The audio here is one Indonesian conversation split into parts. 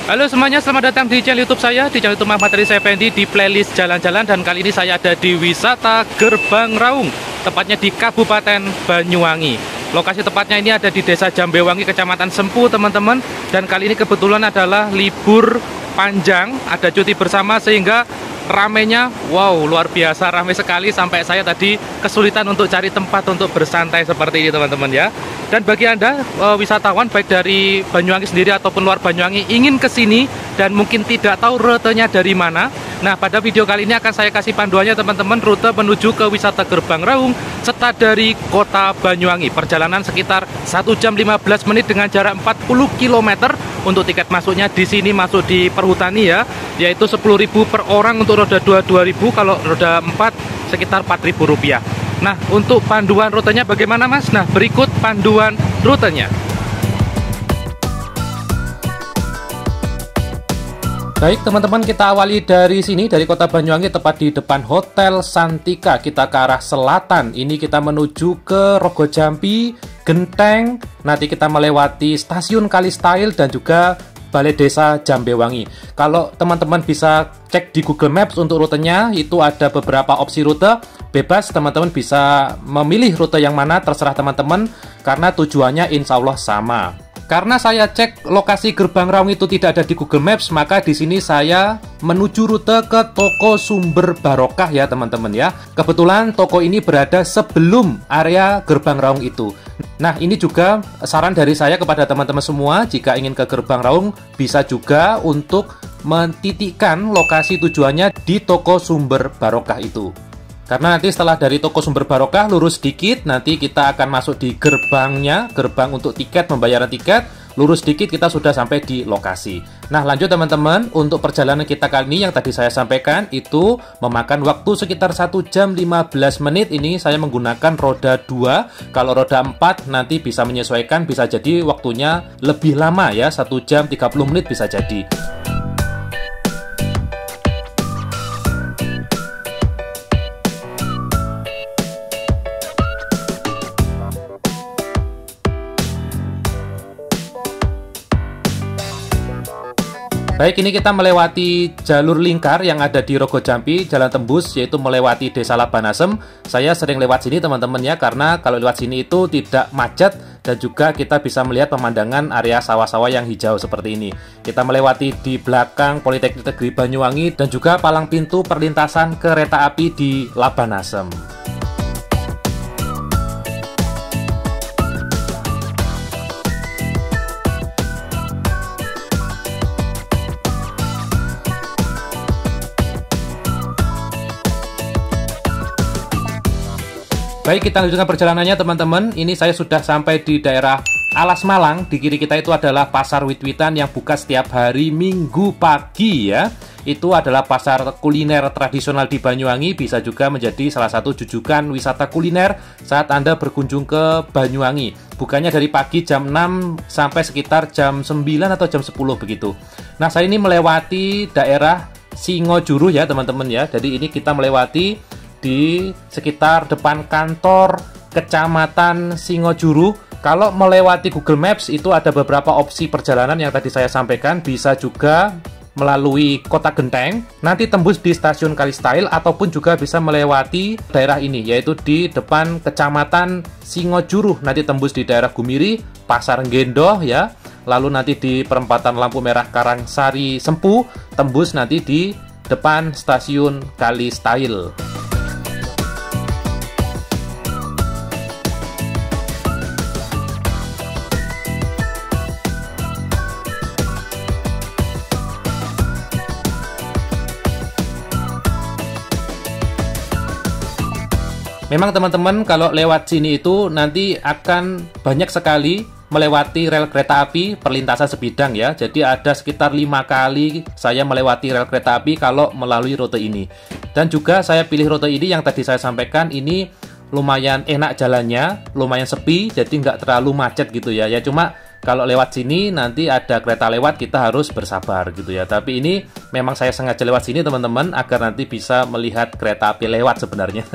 Halo semuanya, selamat datang di channel YouTube saya, di channel YouTube Muhammad Rizal Effendi, di playlist jalan-jalan. Dan kali ini saya ada di wisata Gerbang Raung, tepatnya di Kabupaten Banyuwangi. Lokasi tepatnya ini ada di Desa Jambewangi, Kecamatan Sempu, teman-teman. Dan kali ini kebetulan adalah libur panjang, ada cuti bersama, sehingga ramenya, wow, luar biasa, ramai sekali sampai saya tadi kesulitan untuk cari tempat untuk bersantai seperti ini, teman-teman ya. Dan bagi Anda wisatawan baik dari Banyuwangi sendiri ataupun luar Banyuwangi ingin ke sini dan mungkin tidak tahu rutenya dari mana. Nah, pada video kali ini akan saya kasih panduannya, teman-teman, rute menuju ke wisata Gerbang Raung start dari kota Banyuwangi. Perjalanan sekitar 1 jam 15 menit dengan jarak 40 km. Untuk tiket masuknya di sini masuk di Perhutani ya, yaitu 10.000 per orang untuk roda 2 2.000, kalau roda 4 sekitar 4.000 rupiah. Nah, untuk panduan rutenya bagaimana, Mas? Nah, berikut panduan rutenya. Baik teman-teman, kita awali dari sini, dari kota Banyuwangi, tepat di depan Hotel Santika. Kita ke arah selatan, ini kita menuju ke Rogojampi, Genteng. Nanti kita melewati Stasiun Kalistail dan juga Balai Desa Jambewangi. Kalau teman-teman bisa cek di Google Maps untuk rutenya, itu ada beberapa opsi rute. Bebas, teman-teman bisa memilih rute yang mana, terserah teman-teman, karena tujuannya insya Allah sama. Karena saya cek lokasi Gerbang Raung itu tidak ada di Google Maps, maka di sini saya menuju rute ke Toko Sumber Barokah ya teman-teman ya. Kebetulan toko ini berada sebelum area Gerbang Raung itu. Nah, ini juga saran dari saya kepada teman-teman semua, jika ingin ke Gerbang Raung bisa juga untuk mentitikkan lokasi tujuannya di Toko Sumber Barokah itu. Karena nanti setelah dari Toko Sumber Barokah lurus sedikit, nanti kita akan masuk di gerbangnya, gerbang untuk tiket, pembayaran tiket. Lurus sedikit kita sudah sampai di lokasi. Nah, lanjut teman-teman, untuk perjalanan kita kali ini yang tadi saya sampaikan itu memakan waktu sekitar 1 jam 15 menit. Ini saya menggunakan roda 2. Kalau roda 4 nanti bisa menyesuaikan, bisa jadi waktunya lebih lama ya, 1 jam 30 menit bisa jadi. Baik, ini kita melewati jalur lingkar yang ada di Rogojampi, jalan tembus, yaitu melewati Desa Labanasem. Saya sering lewat sini teman-teman ya, karena kalau lewat sini itu tidak macet dan juga kita bisa melihat pemandangan area sawah-sawah yang hijau seperti ini. Kita melewati di belakang Politeknik Negeri Banyuwangi dan juga palang pintu perlintasan kereta api di Labanasem. Baik, kita lanjutkan perjalanannya teman-teman. Ini saya sudah sampai di daerah Alas Malang. Di kiri kita itu adalah Pasar Wit-Witan yang buka setiap hari Minggu pagi ya. Itu adalah pasar kuliner tradisional di Banyuwangi, bisa juga menjadi salah satu jujukan wisata kuliner saat Anda berkunjung ke Banyuwangi. Bukanya dari pagi jam 6 sampai sekitar jam 9 atau jam 10 begitu. Nah, saya ini melewati daerah Singojuru ya teman-teman ya. Jadi ini kita melewati di sekitar depan kantor Kecamatan Singojuru. Kalau melewati Google Maps itu ada beberapa opsi perjalanan yang tadi saya sampaikan. Bisa juga melalui Kota Genteng, nanti tembus di Stasiun Kalistail, ataupun juga bisa melewati daerah ini, yaitu di depan Kecamatan Singojuru, nanti tembus di daerah Gumiri, Pasar Gendoh ya. Lalu nanti di perempatan lampu merah Karangsari Sempu, tembus nanti di depan Stasiun Kalistail. Memang teman-teman kalau lewat sini itu nanti akan banyak sekali melewati rel kereta api perlintasan sebidang ya. Jadi ada sekitar 5 kali saya melewati rel kereta api kalau melalui rute ini. Dan juga saya pilih rute ini yang tadi saya sampaikan, ini lumayan enak jalannya, lumayan sepi, jadi nggak terlalu macet gitu ya. Ya cuma kalau lewat sini nanti ada kereta lewat, kita harus bersabar gitu ya. Tapi ini memang saya sengaja lewat sini teman-teman, agar nanti bisa melihat kereta api lewat sebenarnya.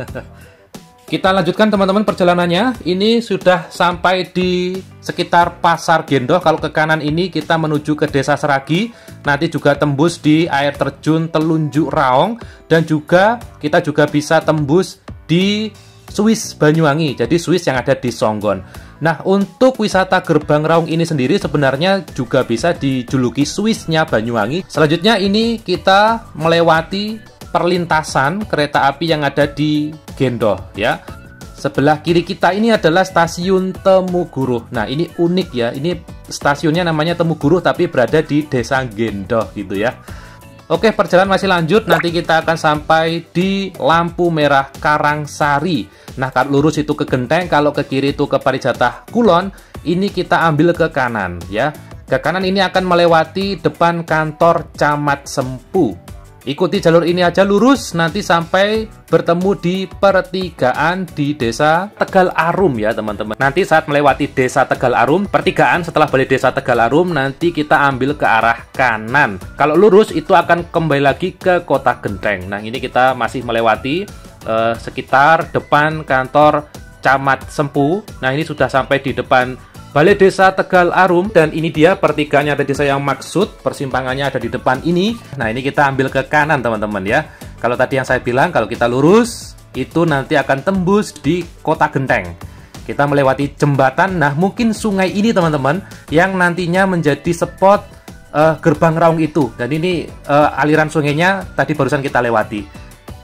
Kita lanjutkan teman-teman perjalanannya. Ini sudah sampai di sekitar Pasar Gendoh. Kalau ke kanan ini kita menuju ke Desa Seragi. Nanti juga tembus di air terjun Telunjuk Raong. Dan juga kita juga bisa tembus di Swiss Banyuwangi. Jadi Swiss yang ada di Songgon. Nah, untuk wisata Gerbang Raung ini sendiri sebenarnya juga bisa dijuluki Swissnya Banyuwangi. Selanjutnya ini kita melewati perlintasan kereta api yang ada di Gendoh ya. Sebelah kiri kita ini adalah stasiun Temuguruh. Nah, ini unik ya. Ini stasiunnya namanya Temuguruh tapi berada di Desa Gendoh gitu ya. Oke, perjalanan masih lanjut. Nanti kita akan sampai di lampu merah Karangsari. Nah, kalau lurus itu ke Genteng, kalau ke kiri itu ke Parijatah Kulon. Ini kita ambil ke kanan ya. Ke kanan ini akan melewati depan kantor Camat Sempu. Ikuti jalur ini aja lurus, nanti sampai bertemu di pertigaan di Desa Tegal Arum ya teman-teman. Nanti saat melewati Desa Tegal Arum, pertigaan setelah balik Desa Tegal Arum, nanti kita ambil ke arah kanan. Kalau lurus itu akan kembali lagi ke Kota Genteng. Nah, ini kita masih melewati sekitar depan kantor Camat Sempu. Nah, ini sudah sampai di depan Balai Desa Tegal Arum, dan ini dia pertigaannya tadi saya maksud, persimpangannya ada di depan ini. Nah, ini kita ambil ke kanan teman-teman ya. Kalau tadi yang saya bilang, kalau kita lurus, itu nanti akan tembus di Kota Genteng. Kita melewati jembatan, nah mungkin sungai ini teman-teman, yang nantinya menjadi spot Gerbang Raung itu. Dan ini aliran sungainya tadi barusan kita lewati.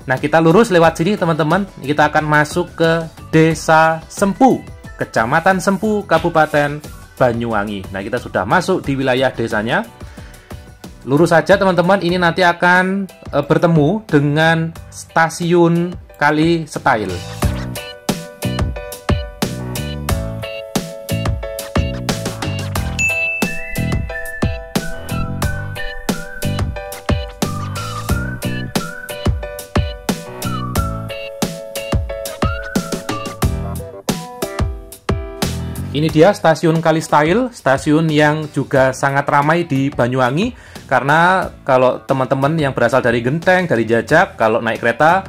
Nah, kita lurus lewat sini teman-teman, kita akan masuk ke Desa Sempu, Kecamatan Sempu, Kabupaten Banyuwangi. Nah, kita sudah masuk di wilayah desanya. Lurus saja teman-teman, ini nanti akan bertemu dengan stasiun Kali Style. Ini dia stasiun Kali Style, stasiun yang juga sangat ramai di Banyuwangi. Karena kalau teman-teman yang berasal dari Genteng, dari Jajak, kalau naik kereta,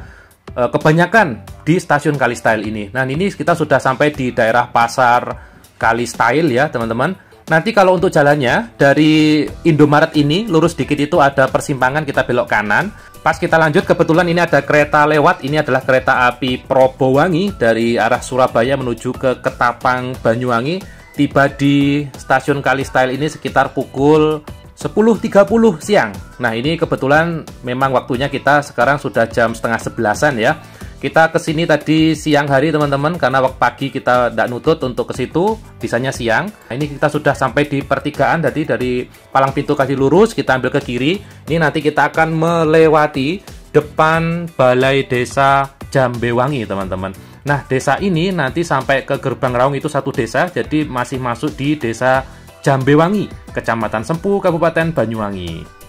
kebanyakan di stasiun Kali Style ini. Nah, ini kita sudah sampai di daerah Pasar Kali Style ya teman-teman. Nanti kalau untuk jalannya, dari Indomaret ini, lurus dikit itu ada persimpangan, kita belok kanan. Pas kita lanjut, kebetulan ini ada kereta lewat. Ini adalah kereta api Probowangi dari arah Surabaya menuju ke Ketapang, Banyuwangi. Tiba di stasiun Kali Style ini sekitar pukul 10.30 siang. Nah, ini kebetulan memang waktunya kita sekarang sudah jam setengah 11-an ya. Kita kesini tadi siang hari teman-teman, karena waktu pagi kita tidak nutut untuk ke situ, bisanya siang. Nah, ini kita sudah sampai di pertigaan, jadi dari palang pintu kasih lurus, kita ambil ke kiri. Ini nanti kita akan melewati depan Balai Desa Jambewangi teman-teman. Nah, desa ini nanti sampai ke Gerbang Raung itu satu desa, jadi masih masuk di Desa Jambewangi, Kecamatan Sempu, Kabupaten Banyuwangi.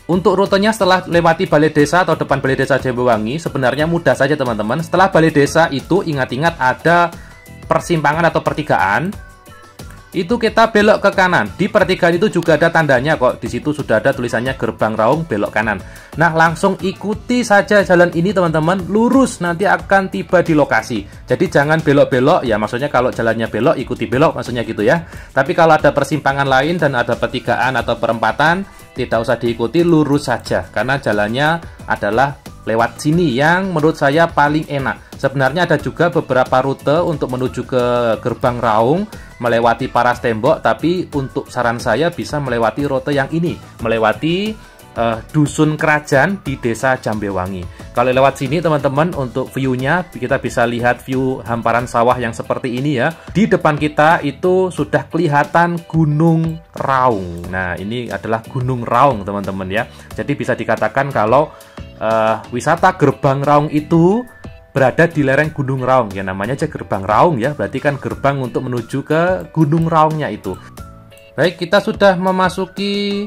Untuk rutenya setelah lewati Balai Desa atau depan Balai Desa Jambewangi, sebenarnya mudah saja teman-teman. Setelah Balai Desa itu ingat-ingat ada persimpangan atau pertigaan. Itu kita belok ke kanan. Di pertigaan itu juga ada tandanya kok. Di situ sudah ada tulisannya Gerbang Raung belok kanan. Nah, langsung ikuti saja jalan ini teman-teman. Lurus nanti akan tiba di lokasi. Jadi jangan belok-belok. Ya maksudnya kalau jalannya belok, ikuti belok maksudnya gitu ya. Tapi kalau ada persimpangan lain dan ada pertigaan atau perempatan, tidak usah diikuti, lurus saja. Karena jalannya adalah lewat sini yang menurut saya paling enak. Sebenarnya ada juga beberapa rute untuk menuju ke Gerbang Raung, melewati Paras Tembok, tapi untuk saran saya bisa melewati rute yang ini, melewati Dusun Kerajaan di Desa Jambewangi. Kalau lewat sini teman-teman, untuk view-nya kita bisa lihat view hamparan sawah yang seperti ini ya. Di depan kita itu sudah kelihatan Gunung Raung. Nah, ini adalah Gunung Raung teman-teman ya. Jadi bisa dikatakan kalau wisata Gerbang Raung itu berada di lereng Gunung Raung. Ya namanya aja Gerbang Raung ya, berarti kan gerbang untuk menuju ke Gunung Raungnya itu. Baik, kita sudah memasuki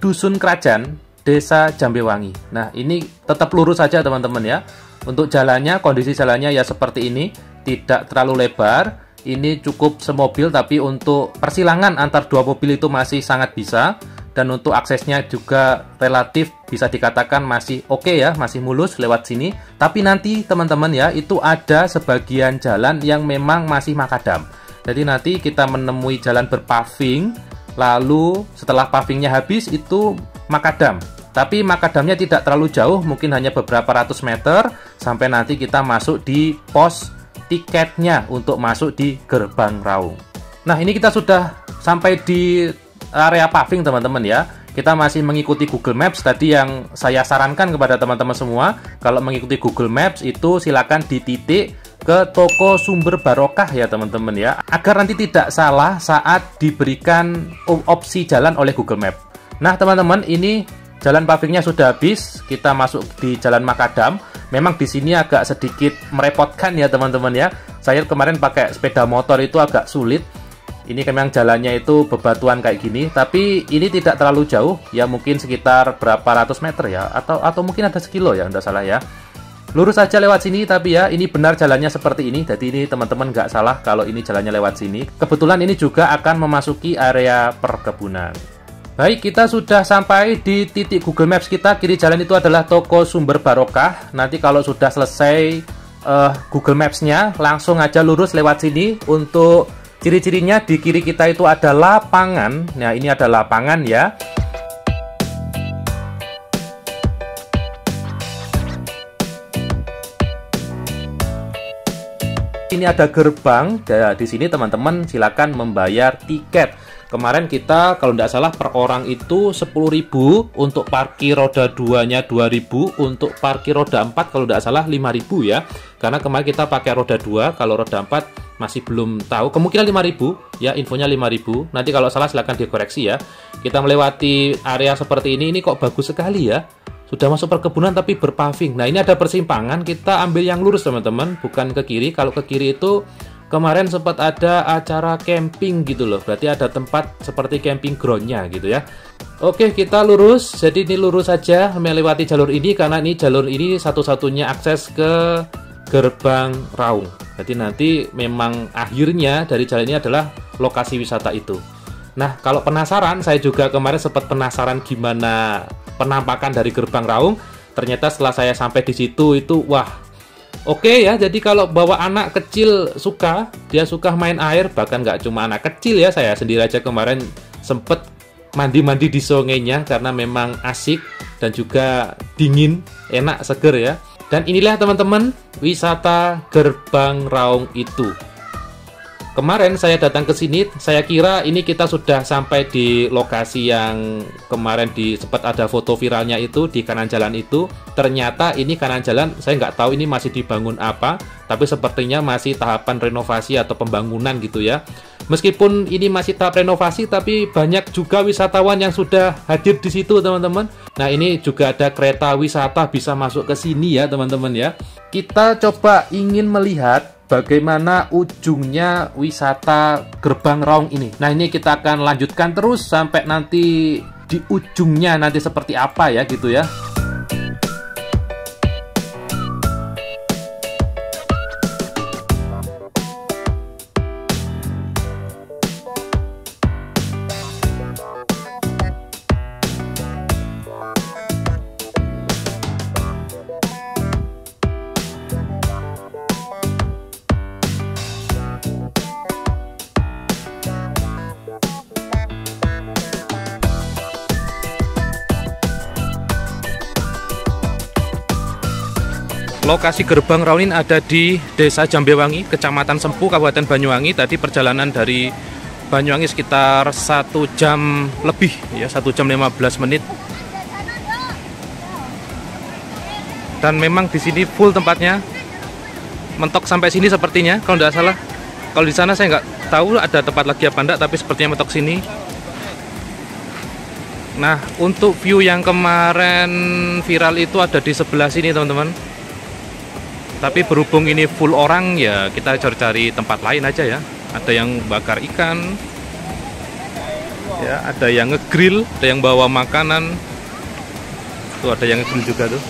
Dusun Kerajaan Desa Jambewangi. Nah, ini tetap lurus saja teman-teman ya. Untuk jalannya, kondisi jalannya ya seperti ini, tidak terlalu lebar. Ini cukup semobil, tapi untuk persilangan antar dua mobil itu masih sangat bisa. dan untuk aksesnya juga relatif bisa dikatakan masih oke ya, masih mulus lewat sini. Tapi nanti teman-teman ya, itu ada sebagian jalan yang memang masih makadam. Jadi nanti kita menemui jalan berpaving, lalu setelah pavingnya habis itu makadam. Tapi makadamnya tidak terlalu jauh, mungkin hanya beberapa ratus meter sampai nanti kita masuk di pos tiketnya untuk masuk di Gerbang Raung. Nah, ini kita sudah sampai di area paving teman-teman ya. Kita masih mengikuti Google Maps tadi yang saya sarankan kepada teman-teman semua. Kalau mengikuti Google Maps itu silakan dititik ke toko Sumber Barokah ya teman-teman ya, agar nanti tidak salah saat diberikan opsi jalan oleh Google Maps. Nah teman-teman, ini jalan pavingnya sudah habis, kita masuk di Jalan Makadam. Memang di sini agak sedikit merepotkan ya teman-teman ya. Saya kemarin pakai sepeda motor itu agak sulit. Ini memang jalannya itu bebatuan kayak gini, tapi ini tidak terlalu jauh ya, mungkin sekitar berapa ratus meter ya, atau mungkin ada sekilo ya, enggak salah ya. Lurus saja lewat sini, tapi ya ini benar jalannya seperti ini. Jadi ini teman-teman nggak salah kalau ini jalannya lewat sini. Kebetulan ini juga akan memasuki area perkebunan. Baik, kita sudah sampai di titik Google Maps kita. Kiri jalan itu adalah toko Sumber Barokah. Nanti kalau sudah selesai Google Maps-nya, langsung aja lurus lewat sini. Untuk ciri-cirinya, di kiri kita itu ada lapangan. Nah, ini ada lapangan ya. Ini ada gerbang. Nah, di sini teman-teman silakan membayar tiket. Kemarin kita kalau tidak salah per orang itu 10.000, untuk parkir roda 2-nya 2.000, untuk parkir roda 4 kalau tidak salah 5.000 ya. Karena kemarin kita pakai roda 2, kalau roda 4 masih belum tahu, kemungkinan 5.000 ya, infonya 5.000. Nanti kalau salah silahkan dikoreksi ya. Kita melewati area seperti ini kok bagus sekali ya. Sudah masuk perkebunan tapi berpaving. Nah, ini ada persimpangan, kita ambil yang lurus teman-teman, bukan ke kiri. Kalau ke kiri itu kemarin sempat ada acara camping gitu loh, berarti ada tempat seperti camping ground-nya gitu ya. Oke, kita lurus. Jadi ini lurus saja melewati jalur ini, karena ini jalur ini satu-satunya akses ke Gerbang Raung. Jadi nanti memang akhirnya dari jalan ini adalah lokasi wisata itu. Nah, kalau penasaran, saya juga kemarin sempat penasaran gimana penampakan dari Gerbang Raung. Ternyata setelah saya sampai di situ itu wah, oke ya. Jadi kalau bawa anak kecil dia suka main air, bahkan nggak cuma anak kecil ya, saya sendiri aja kemarin sempet mandi-mandi di sungainya karena memang asik dan juga dingin, enak, seger ya. Dan inilah teman-teman wisata Gerbang Raung itu. Kemarin saya datang ke sini, saya kira ini kita sudah sampai di lokasi yang kemarin sempat ada foto viralnya itu, di kanan jalan itu. Ternyata ini kanan jalan, saya nggak tahu ini masih dibangun apa, tapi sepertinya masih tahapan renovasi atau pembangunan gitu ya. Meskipun ini masih tahap renovasi, tapi banyak juga wisatawan yang sudah hadir di situ teman-teman. Nah, ini juga ada kereta wisata bisa masuk ke sini ya teman-teman ya. Kita coba ingin melihat bagaimana ujungnya wisata Gerbang Raung ini. Nah, ini kita akan lanjutkan terus sampai nanti di ujungnya nanti seperti apa ya gitu ya. Lokasi Gerbang Raung ini ada di Desa Jambewangi, Kecamatan Sempu, Kabupaten Banyuwangi. Tadi perjalanan dari Banyuwangi sekitar 1 jam lebih ya, 1 jam 15 menit. Dan memang di sini full tempatnya, mentok sampai sini sepertinya kalau tidak salah. Kalau di sana saya nggak tahu ada tempat lagi apa enggak, tapi sepertinya mentok sini. Nah, untuk view yang kemarin viral itu ada di sebelah sini teman-teman. Tapi berhubung ini full orang ya, kita cari-cari tempat lain aja ya. Ada yang bakar ikan, ya, ada yang ngegrill, ada yang bawa makanan. Tuh ada yang ngegrill juga tuh.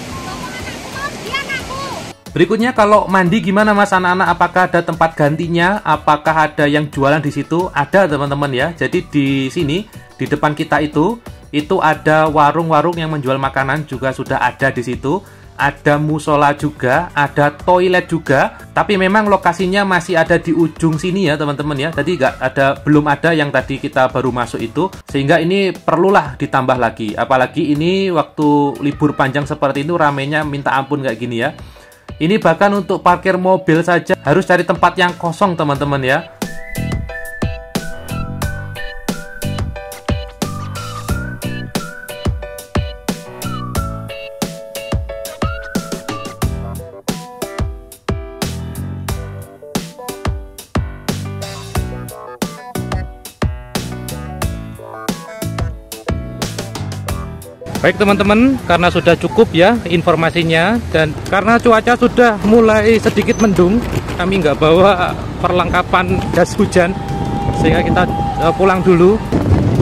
Berikutnya kalau mandi gimana Mas anak-anak? Apakah ada tempat gantinya? Apakah ada yang jualan di situ? Ada teman-teman ya. Jadi di sini di depan kita itu itu ada warung-warung yang menjual makanan juga sudah ada di situ. Ada musola juga, ada toilet juga, tapi memang lokasinya masih ada di ujung sini ya teman-teman ya. Tadi belum ada yang tadi kita baru masuk itu, sehingga ini perlulah ditambah lagi. Apalagi ini waktu libur panjang seperti itu ramenya minta ampun kayak gini ya. Ini bahkan untuk parkir mobil saja harus cari tempat yang kosong teman-teman ya. Baik teman-teman, karena sudah cukup ya informasinya, dan karena cuaca sudah mulai sedikit mendung, kami nggak bawa perlengkapan jas hujan, sehingga kita pulang dulu.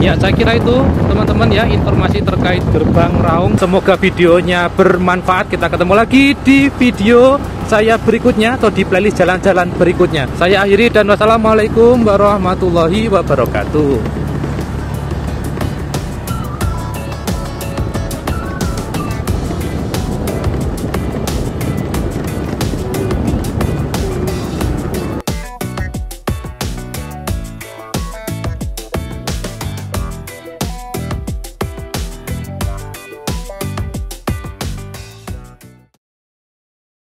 Ya, saya kira itu teman-teman ya informasi terkait Gerbang Raung. Semoga videonya bermanfaat. Kita ketemu lagi di video saya berikutnya atau di playlist jalan-jalan berikutnya. Saya akhiri dan wassalamualaikum warahmatullahi wabarakatuh.